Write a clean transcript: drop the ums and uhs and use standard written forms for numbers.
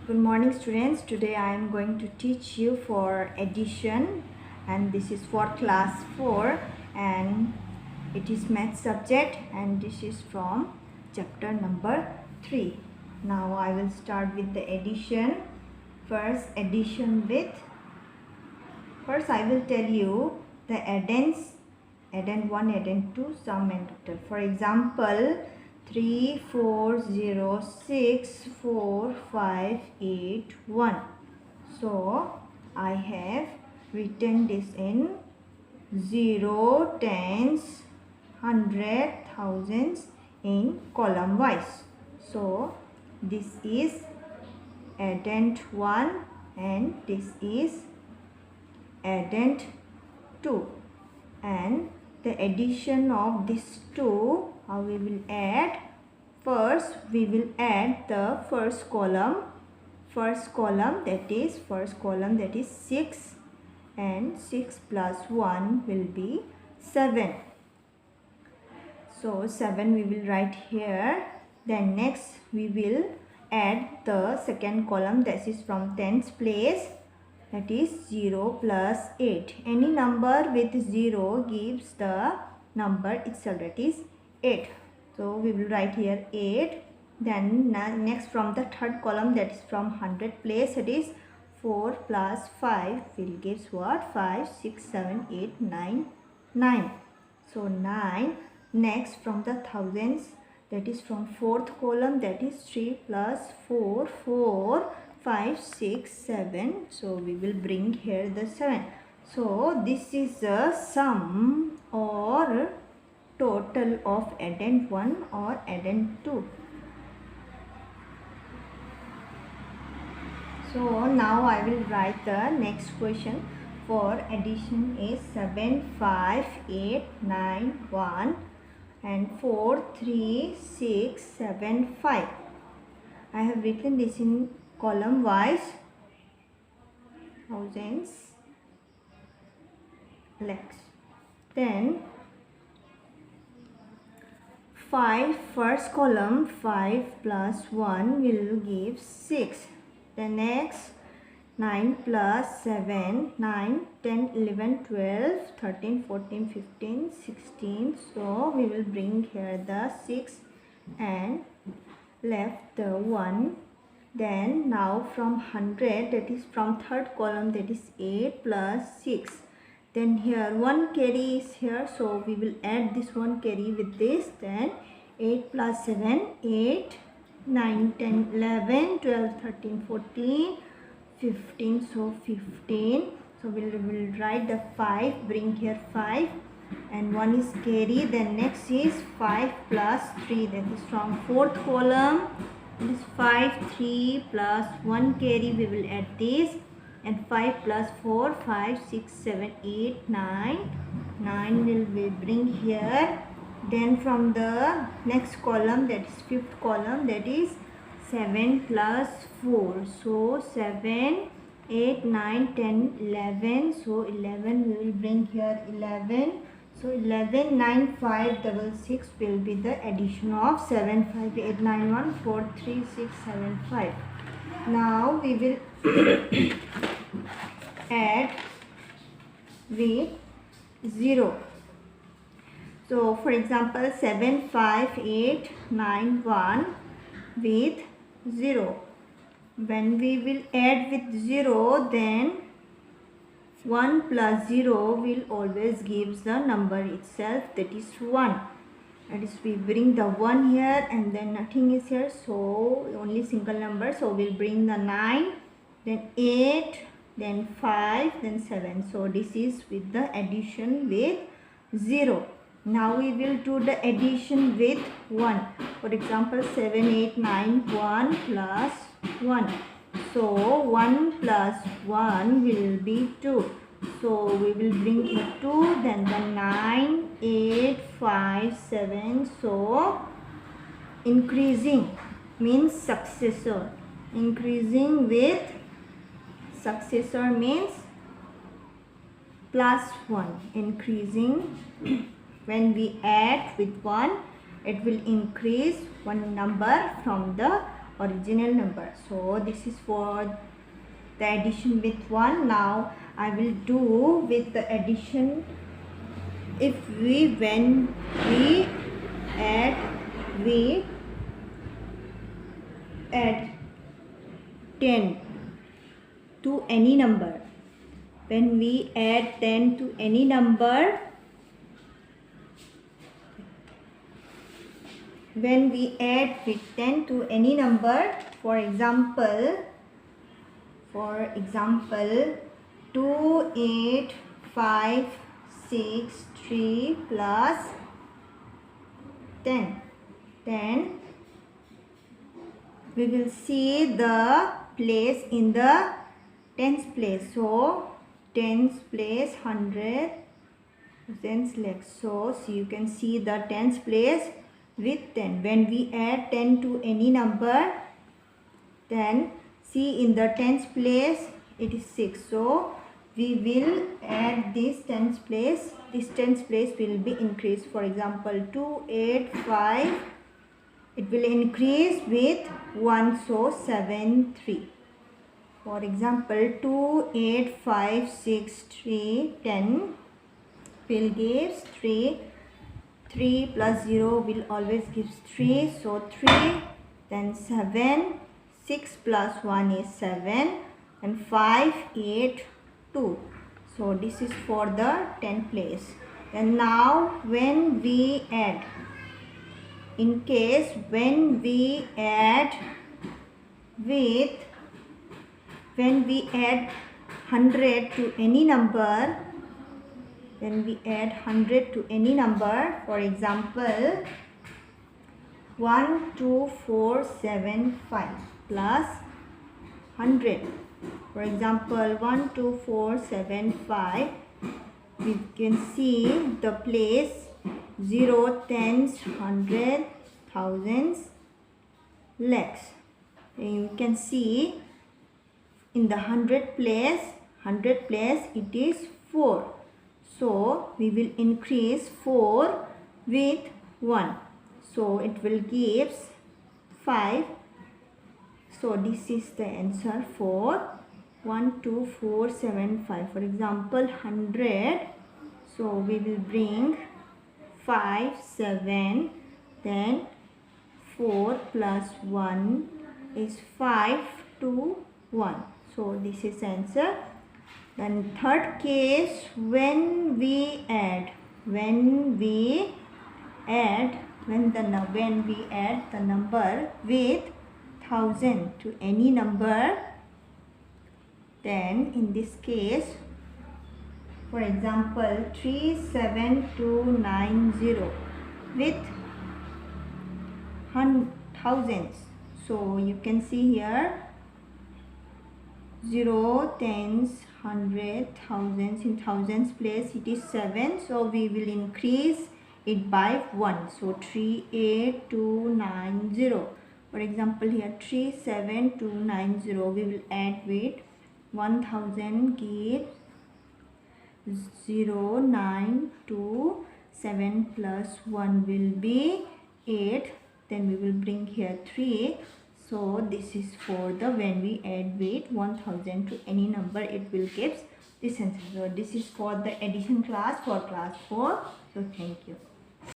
Good morning students. Today I am going to teach you for addition and this is for class 4 and it is math subject and this is from chapter number 3. Now I will start with the addition. First I will tell you the addends, addend 1, addend 2, sum and total. For example, 3, 4, 0, 6, 4, 5, 8, 1. So, I have written this in 0, tens, hundred, thousands in column wise. So, this is addend 1 and this is addend 2. And the addition of these two, how we will add? First we will add the first column that is 6 and 6 plus 1 will be 7. So 7 we will write here. Then next we will add the second column that is from tens place, that is 0 plus 8. Any number with 0 gives the number itself, that is 8. So we will write here 8. Then next from the third column that is from 100 place, it is 4 plus 5 will gives what? 5, 6, 7, 8, 9, 9. So 9. Next from the thousands, that is from fourth column, that is 3 plus 4, 4, 5, 6, 7. So we will bring here the 7. So this is a sum or total of addend 1 or addend 2. So now I will write the next question for addition is 7, 5, 8, 9, 1 and 4, 3, 6, 7, 5. I have written this in column wise, thousands, lakhs. Then 5, first column, 5 plus 1 will give 6. The next 9 plus 7, 9, 10, 11, 12, 13, 14, 15, 16. So we will bring here the 6 and left the 1. Then now from 100, that is from third column, that is 8 plus 6. Then here 1 carry is here, so we will add this 1 carry with this. Then 8 plus 7, 8, 9, 10, 11, 12, 13, 14, 15. So 15. So we will write the 5, bring here 5 and 1 is carry. Then next is 5 plus 3, that is from fourth column. This 5, 3 plus 1 carry, we will add this, and 5 plus 4, 5, 6, 7, 8, 9. 9 will we bring here. Then from the next column, that is fifth column, that is 7 plus 4. So 7, 8, 9, 10, 11. So 11 we will bring here 11. So 11, 9, 5, 6 will be the addition of 7, 5, 8, 9, 1, 4, 3, 6, 7, 5. Now we will add with 0. So for example 7, 5, 8, 9, 1 with 0. When we will add with 0, then 1 plus 0 will always gives the number itself, that is 1. That is we bring the 1 here and then nothing is here, so only single number. So we'll bring the 9, then 8, then 5, then 7. So this is with the addition with 0. Now we will do the addition with 1. For example 7, 8, 9, 1 plus 1. So 1 plus 1 will be 2. So we will bring here 2, then the 9, 8, 5, 7. So increasing means successor. Increasing with successor means plus 1. Increasing when we add with 1, it will increase one number from the original number. So this is for the addition with 1. Now I will do with the addition when we add 10 to any number. When we add 10 to any number, when we add with 10 to any number, for example 2, 8, 5, 6, 3 plus 10, then we will see the place in the tens place. So tens place 100, then select. So you can see the tens place with 10. When we add 10 to any number, then see in the tens place it is 6. So we will add this tens place. This tens place will be increased. For example 2, 8, 5, it will increase with 1. So 7, 3. For example 2, 8, 5, 6, 3, 10 will give 3. 3 plus 0 will always give 3. So 3, then 7, 6 plus 1 is 7, and 5, 8, 2. So this is for the 10th place. And now when we add, in case when we add 100 to any number, when we add 100 to any number, for example 1, 2, 4, 7, 5 plus 100. For example 1, 2, 4, 7, 5, we can see the place 0, tens, 100, thousands, lakhs. And you can see in the 100 place it is 4. So we will increase 4 with 1. So it will give 5. So this is the answer for 1, 2, 4, 7, 5. For example 100. So we will bring 5, 7, then 4 plus 1 is 5 to 1. So this is answer. Then third case, when we add the number with 1000 to any number, then in this case, for example 37290 with thousands. So you can see here 0, tens, 100, thousands. In thousands place it is 7. So we will increase it by 1. So 38290. For example here 37290 we will add with 1000, give 0, 9, 2, 7 plus 1 will be 8. Then we will bring here 3. So this is for the when we add with 1000 to any number, it will give this answer. So this is for the addition class for class 4. So thank you.